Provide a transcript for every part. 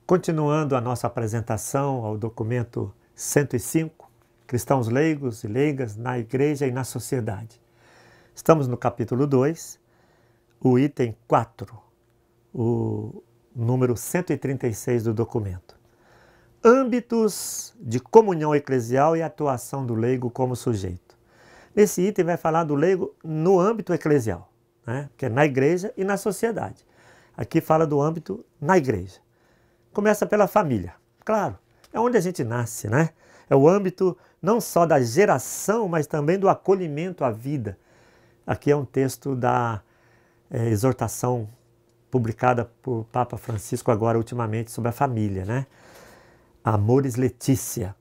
Continuando a nossa apresentação ao documento 105, Cristãos leigos e leigas na igreja e na sociedade. Estamos no capítulo 2, o item 4, o número 136 do documento. Âmbitos de comunhão eclesial e atuação do leigo como sujeito. Nesse item vai falar do leigo no âmbito eclesial, né? Que é na igreja e na sociedade. Aqui fala do âmbito na igreja. Começa pela família, claro, é onde a gente nasce, né? É o âmbito não só da geração, mas também do acolhimento à vida. Aqui é um texto da exortação publicada por Papa Francisco agora ultimamente sobre a família, né? Amoris Laetitia.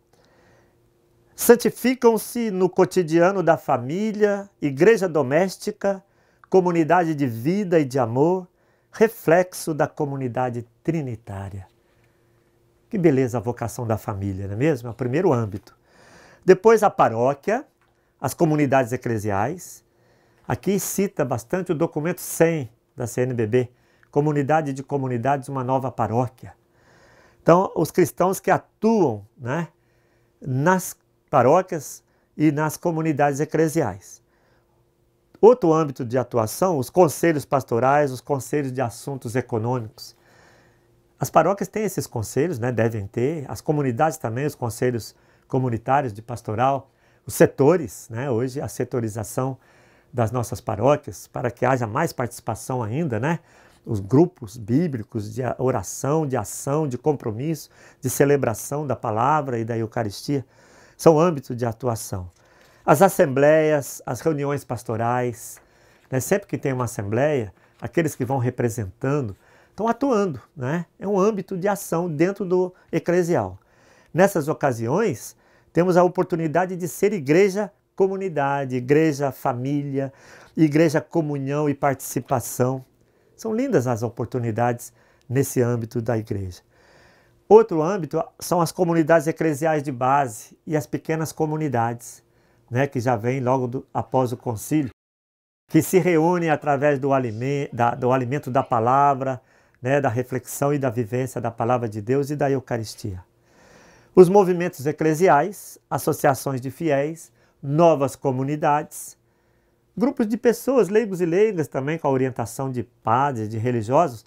Santificam-se no cotidiano da família, igreja doméstica, comunidade de vida e de amor, reflexo da comunidade trinitária. Que beleza a vocação da família, não é mesmo? É o primeiro âmbito. Depois a paróquia, as comunidades eclesiais. Aqui cita bastante o documento 100 da CNBB, Comunidade de Comunidades, uma nova paróquia. Então, os cristãos que atuam, né, nas paróquias e nas comunidades eclesiais. Outro âmbito de atuação, os conselhos pastorais, os conselhos de assuntos econômicos. As paróquias têm esses conselhos, né, devem ter, as comunidades também, os conselhos comunitários de pastoral, os setores, né, hoje a setorização das nossas paróquias, para que haja mais participação ainda, né, os grupos bíblicos de oração, de ação, de compromisso, de celebração da palavra e da Eucaristia, são âmbitos de atuação. As assembleias, as reuniões pastorais, né, sempre que tem uma assembleia, aqueles que vão representando, estão atuando, né? É um âmbito de ação dentro do eclesial. Nessas ocasiões, temos a oportunidade de ser igreja comunidade, igreja família, igreja comunhão e participação. São lindas as oportunidades nesse âmbito da igreja. Outro âmbito são as comunidades eclesiais de base e as pequenas comunidades, né, que já vêm logo após o concílio, que se reúnem através do alimento da palavra, né, da reflexão e da vivência da palavra de Deus e da Eucaristia. Os movimentos eclesiais, associações de fiéis, novas comunidades, grupos de pessoas, leigos e leigas também com a orientação de padres, de religiosos,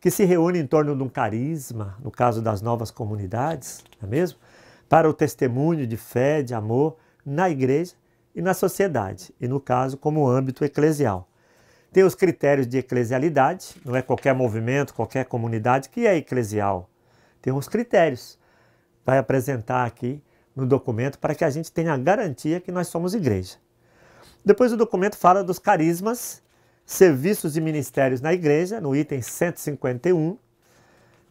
que se reúnem em torno de um carisma, no caso das novas comunidades, não é mesmo? Para o testemunho de fé, de amor na igreja e na sociedade, e no caso como âmbito eclesial. Tem os critérios de eclesialidade, não é qualquer movimento, qualquer comunidade que é eclesial. Tem uns critérios. Vai apresentar aqui no documento para que a gente tenha a garantia que nós somos igreja. Depois o documento fala dos carismas, serviços e ministérios na igreja, no item 151.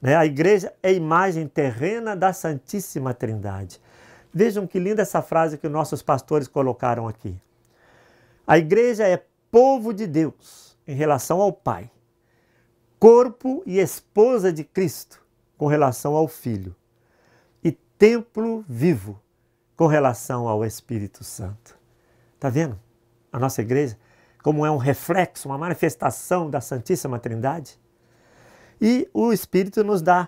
Né? A igreja é imagem terrena da Santíssima Trindade. Vejam que linda essa frase que nossos pastores colocaram aqui. A igreja é povo de Deus em relação ao Pai, corpo e esposa de Cristo com relação ao Filho e templo vivo com relação ao Espírito Santo. Está vendo? A nossa igreja, como é um reflexo, uma manifestação da Santíssima Trindade. E o Espírito nos dá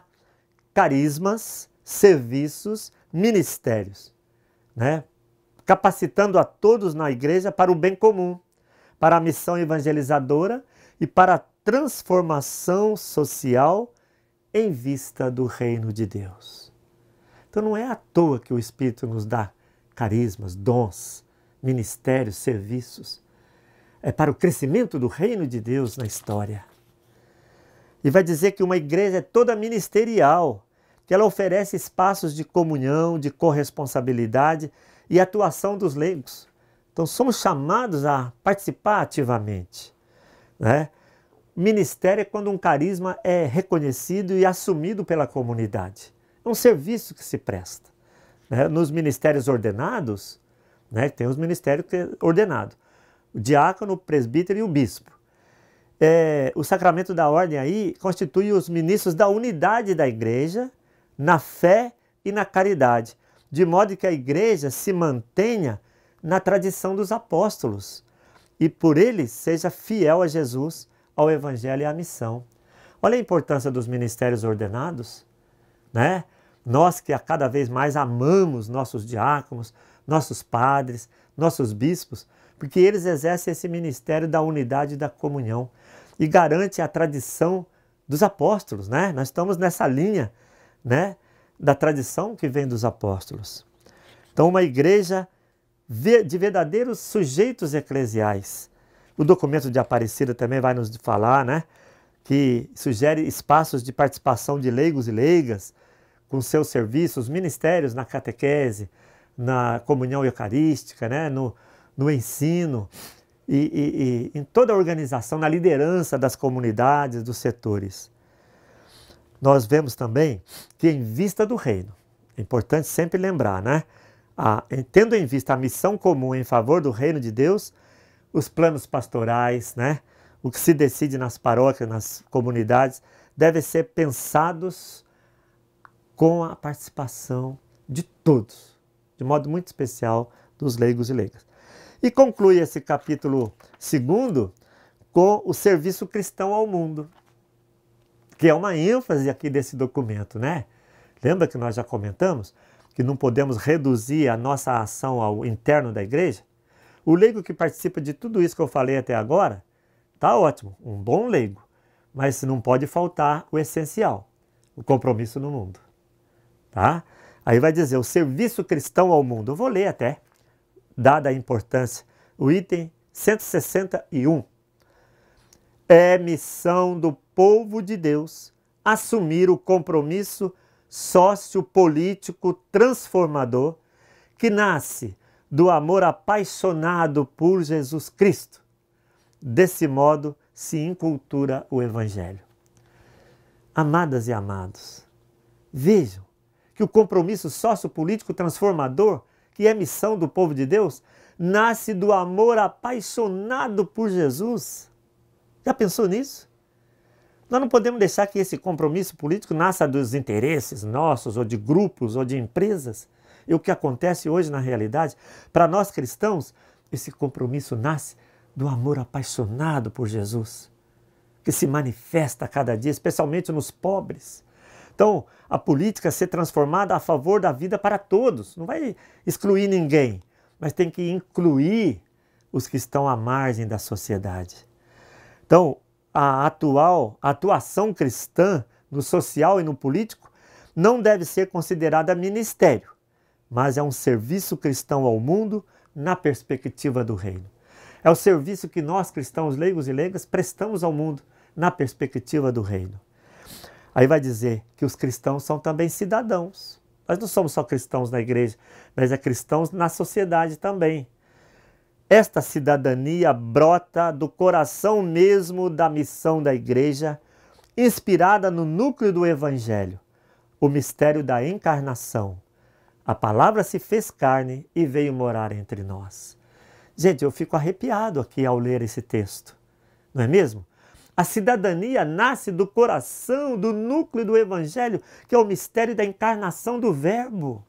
carismas, serviços, ministérios, né? Capacitando a todos na igreja para o bem comum, para a missão evangelizadora e para a transformação social em vista do reino de Deus. Então não é à toa que o Espírito nos dá carismas, dons, ministérios, serviços. É para o crescimento do reino de Deus na história. E vai dizer que uma igreja é toda ministerial, que ela oferece espaços de comunhão, de corresponsabilidade e atuação dos leigos. Então somos chamados a participar ativamente, né? Ministério é quando um carisma é reconhecido e assumido pela comunidade. É um serviço que se presta. Né? Nos ministérios ordenados, né, tem os ministérios ordenados. O diácono, o presbítero e o bispo. O sacramento da ordem aí constitui os ministros da unidade da igreja, na fé e na caridade, de modo que a igreja se mantenha na tradição dos apóstolos e por eles seja fiel a Jesus, ao evangelho e à missão. Olha a importância dos ministérios ordenados, né? Nós que a cada vez mais amamos nossos diáconos, nossos padres, nossos bispos, porque eles exercem esse ministério da unidade e da comunhão e garante a tradição dos apóstolos, né? Nós estamos nessa linha, né, da tradição que vem dos apóstolos. Então, uma igreja de verdadeiros sujeitos eclesiais. O documento de Aparecida também vai nos falar, né, que sugere espaços de participação de leigos e leigas com seus serviços, ministérios na catequese, na comunhão eucarística, né, no ensino e em toda a organização, na liderança das comunidades, dos setores. Nós vemos também que em vista do reino, é importante sempre lembrar, né, tendo em vista a missão comum em favor do reino de Deus, os planos pastorais, né, o que se decide nas paróquias, nas comunidades, devem ser pensados com a participação de todos, de modo muito especial dos leigos e leigas. E conclui esse capítulo 2 com o serviço cristão ao mundo, que é uma ênfase aqui desse documento, né? Lembra que nós já comentamos que não podemos reduzir a nossa ação ao interno da igreja? O leigo que participa de tudo isso que eu falei até agora, tá ótimo, um bom leigo, mas não pode faltar o essencial, o compromisso no mundo, tá? Aí vai dizer o serviço cristão ao mundo. Eu vou ler até, dada a importância, o item 161. É missão do povo de Deus assumir o compromisso sociopolítico transformador que nasce do amor apaixonado por Jesus Cristo. Desse modo se incultura o Evangelho. Amadas e amados, vejam que o compromisso sociopolítico transformador, que é missão do povo de Deus, nasce do amor apaixonado por Jesus. Já pensou nisso? Nós não podemos deixar que esse compromisso político nasça dos interesses nossos, ou de grupos, ou de empresas. E o que acontece hoje na realidade, para nós cristãos, esse compromisso nasce do amor apaixonado por Jesus, que se manifesta a cada dia, especialmente nos pobres. Então, a política ser transformada a favor da vida para todos. Não vai excluir ninguém, mas tem que incluir os que estão à margem da sociedade. Então, a atuação cristã no social e no político não deve ser considerada ministério, mas é um serviço cristão ao mundo na perspectiva do reino. É o serviço que nós, cristãos leigos e leigas, prestamos ao mundo na perspectiva do reino. Aí vai dizer que os cristãos são também cidadãos. Nós não somos só cristãos na igreja, mas é cristãos na sociedade também. Esta cidadania brota do coração mesmo da missão da igreja, inspirada no núcleo do Evangelho, o mistério da encarnação. A palavra se fez carne e veio morar entre nós. Gente, eu fico arrepiado aqui ao ler esse texto, não é mesmo? A cidadania nasce do coração, do núcleo do Evangelho, que é o mistério da encarnação do Verbo.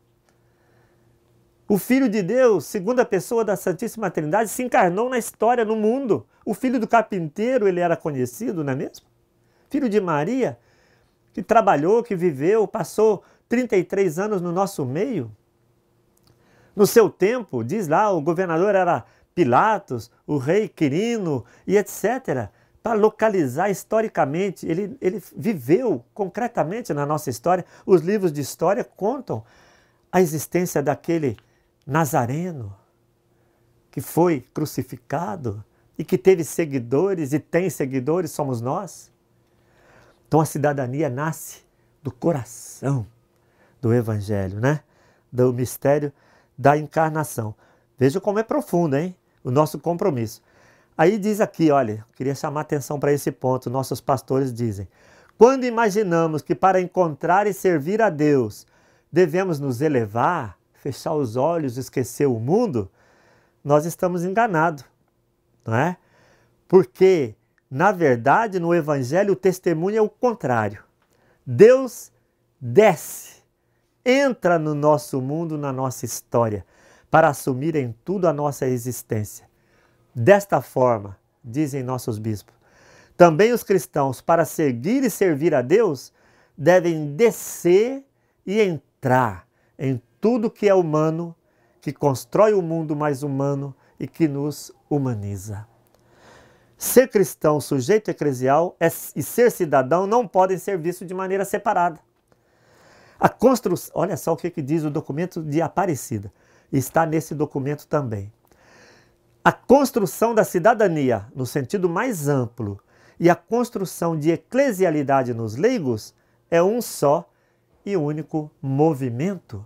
O Filho de Deus, segunda pessoa da Santíssima Trindade, se encarnou na história, no mundo. O filho do carpinteiro, ele era conhecido, não é mesmo? Filho de Maria, que trabalhou, que viveu, passou 33 anos no nosso meio. No seu tempo, diz lá, o governador era Pilatos, o rei Quirino e etc., para localizar historicamente, ele viveu concretamente na nossa história. Os livros de história contam a existência daquele Nazareno que foi crucificado e que teve seguidores e tem seguidores, somos nós. Então a cidadania nasce do coração do Evangelho, né? Do mistério da encarnação. Veja como é profundo, hein? O nosso compromisso. Aí diz aqui, olha, queria chamar atenção para esse ponto, nossos pastores dizem: quando imaginamos que para encontrar e servir a Deus devemos nos elevar, fechar os olhos, esquecer o mundo, nós estamos enganados, não é? Porque, na verdade, no Evangelho o testemunho é o contrário. Deus desce, entra no nosso mundo, na nossa história, para assumir em tudo a nossa existência. Desta forma, dizem nossos bispos, também os cristãos, para seguir e servir a Deus, devem descer e entrar em tudo que é humano, que constrói o mundo mais humano e que nos humaniza. Ser cristão, sujeito eclesial e ser cidadão não podem ser vistos de maneira separada. A construção, olha só o que diz o documento de Aparecida, está nesse documento também. A construção da cidadania, no sentido mais amplo, e a construção de eclesialidade nos leigos é um só e único movimento,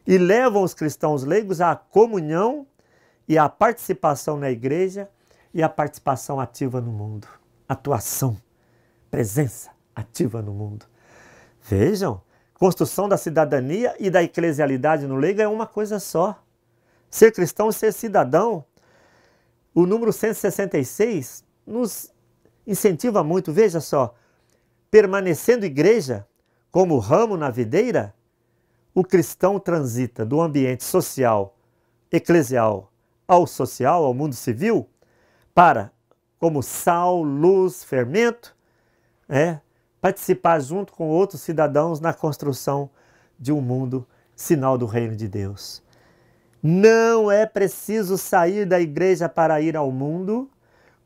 e levam os cristãos leigos à comunhão e à participação na igreja e à participação ativa no mundo. Atuação, presença ativa no mundo. Vejam, construção da cidadania e da eclesialidade no leigo é uma coisa só. Ser cristão e ser cidadão. O número 166 nos incentiva muito, veja só, permanecendo igreja como ramo na videira, o cristão transita do ambiente social, eclesial, ao social, ao mundo civil, para, como sal, luz, fermento, participar junto com outros cidadãos na construção de um mundo sinal do reino de Deus. Não é preciso sair da igreja para ir ao mundo,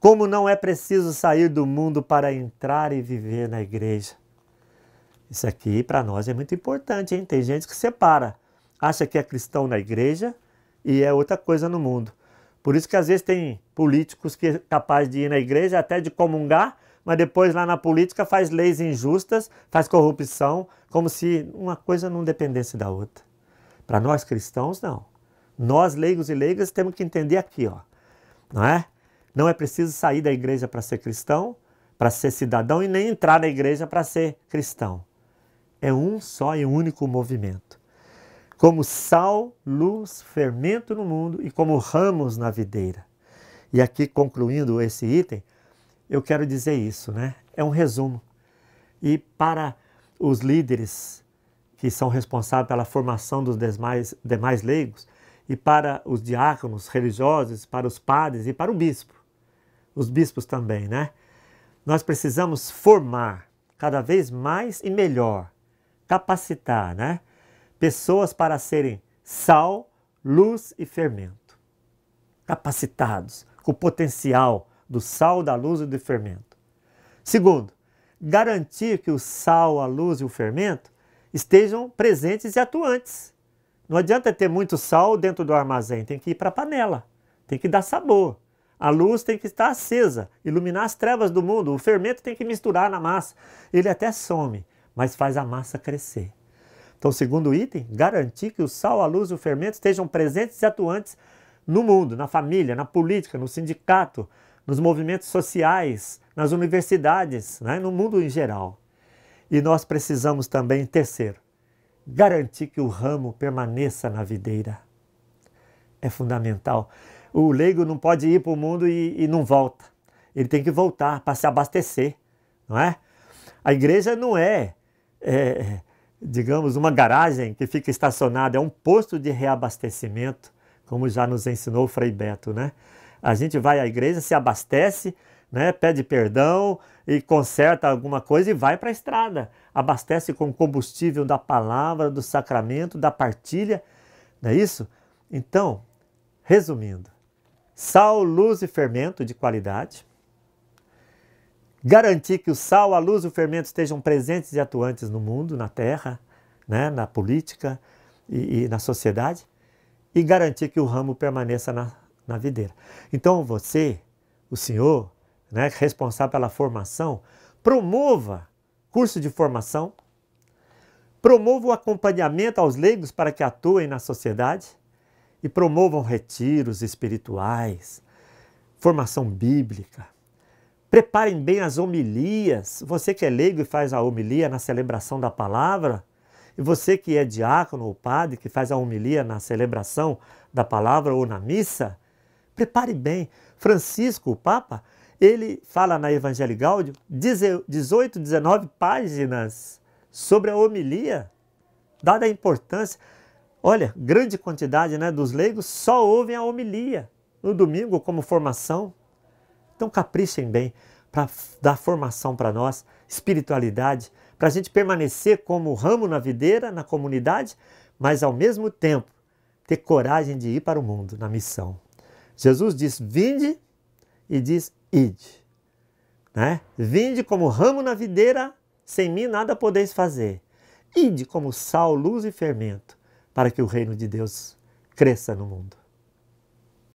como não é preciso sair do mundo para entrar e viver na igreja. Isso aqui para nós é muito importante, hein? Tem gente que separa, acha que é cristão na igreja e é outra coisa no mundo. Por isso que às vezes tem políticos que é capaz de ir na igreja, até de comungar, mas depois lá na política faz leis injustas, faz corrupção, como se uma coisa não dependesse da outra. Para nós cristãos, não. Nós, leigos e leigas, temos que entender aqui, ó, não é? Não é preciso sair da igreja para ser cristão, para ser cidadão, e nem entrar na igreja para ser cristão. É um só e único movimento. Como sal, luz, fermento no mundo e como ramos na videira. E aqui, concluindo esse item, eu quero dizer isso, né? É um resumo. E para os líderes que são responsáveis pela formação dos demais leigos, e para os diáconos religiosos, para os padres e para o bispo, os bispos também, né? Nós precisamos formar cada vez mais e melhor, capacitar, né? Pessoas para serem sal, luz e fermento. Capacitados, com o potencial do sal, da luz e do fermento. Segundo, garantir que o sal, a luz e o fermento estejam presentes e atuantes. Não adianta ter muito sal dentro do armazém, tem que ir para a panela, tem que dar sabor. A luz tem que estar acesa, iluminar as trevas do mundo. O fermento tem que misturar na massa. Ele até some, mas faz a massa crescer. Então, segundo item, garantir que o sal, a luz e o fermento estejam presentes e atuantes no mundo, na família, na política, no sindicato, nos movimentos sociais, nas universidades, né? No mundo em geral. E nós precisamos também, terceiro, garantir que o ramo permaneça na videira. É fundamental. O leigo não pode ir para o mundo e não volta. Ele tem que voltar para se abastecer, não é? A igreja não é, digamos, uma garagem que fica estacionada, é um posto de reabastecimento, como já nos ensinou o Frei Beto, né? A gente vai à igreja, se abastece, né? Pede perdão e conserta alguma coisa e vai para a estrada. Abastece com combustível da palavra, do sacramento, da partilha, não é isso? Então, resumindo, sal, luz e fermento de qualidade. Garantir que o sal, a luz e o fermento estejam presentes e atuantes no mundo, na terra, né, na política e na sociedade. E garantir que o ramo permaneça na videira. Então você, o senhor, né, responsável pela formação, promova curso de formação, promova o acompanhamento aos leigos para que atuem na sociedade e promovam retiros espirituais, formação bíblica. Preparem bem as homilias. Você que é leigo e faz a homilia na celebração da palavra, e você que é diácono ou padre que faz a homilia na celebração da palavra ou na missa, prepare bem. Francisco, o Papa, ele fala na Evangelii Gaudium 18, 19 páginas sobre a homilia, dada a importância. Olha, grande quantidade, né, dos leigos só ouvem a homilia no domingo como formação. Então caprichem bem para dar formação para nós, espiritualidade, para a gente permanecer como ramo na videira, na comunidade, mas ao mesmo tempo ter coragem de ir para o mundo, na missão. Jesus diz, vinde, e diz, ide. Né? Vinde como ramo na videira, sem mim nada podeis fazer. Ide como sal, luz e fermento, para que o reino de Deus cresça no mundo.